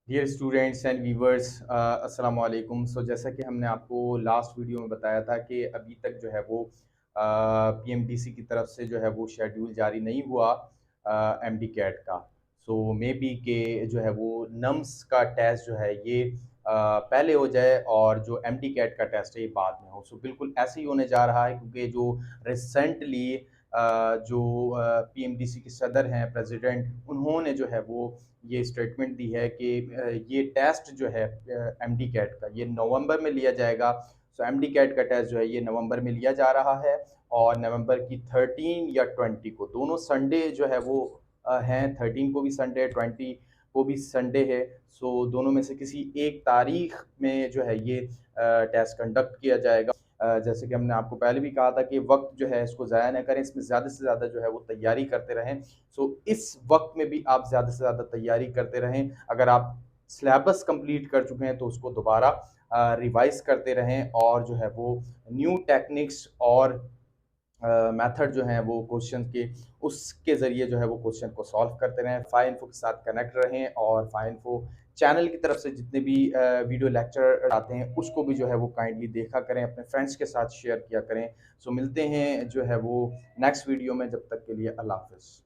Dear students and viewers, अस्सलाम वालेकुम। सो जैसा कि हमने आपको लास्ट वीडियो में बताया था कि अभी तक जो है वो पीएमडीसी की तरफ से जो है वो शेड्यूल जारी नहीं हुआ एमडी कैट का। सो मे बी के जो है वो नम्स का टेस्ट जो है ये पहले हो जाए और जो एमडी कैट का टेस्ट है ये बाद में हो। सो बिल्कुल ऐसे ही होने जा रहा है क्योंकि जो रिसेंटली जो पीएमडीसी के सदर हैं प्रेसिडेंट, उन्होंने जो है वो ये स्टेटमेंट दी है कि ये टेस्ट जो है एमडी कैट का ये नवंबर में लिया जाएगा। सो एमडी कैट का टेस्ट जो है ये नवंबर में लिया जा रहा है और नवंबर की 13 या 20 को, दोनों संडे जो है वो हैं। 13 को भी संडे है, 20 को भी संडे है। सो दोनों में से किसी एक तारीख में जो है ये टेस्ट कंडक्ट किया जाएगा। जैसे कि हमने आपको पहले भी कहा था कि वक्त जो है इसको ज़ाया ना करें, इसमें ज़्यादा से ज़्यादा जो है वो तैयारी करते रहें। सो इस वक्त में भी आप ज़्यादा से ज़्यादा तैयारी करते रहें। अगर आप सिलेबस कंप्लीट कर चुके हैं तो उसको दोबारा रिवाइज करते रहें और जो है वो न्यू टेक्निक्स और मेथड जो हैं वो क्वेश्चन के, उसके ज़रिए जो है वो क्वेश्चन को सॉल्व करते रहें। फाइनफो के साथ कनेक्ट रहें और फाइनफो चैनल की तरफ से जितने भी वीडियो लेक्चर आते हैं उसको भी जो है वो काइंडली देखा करें, अपने फ्रेंड्स के साथ शेयर किया करें। सो मिलते हैं जो है वो नेक्स्ट वीडियो में, जब तक के लिए अल्लाह हाफ़िज़।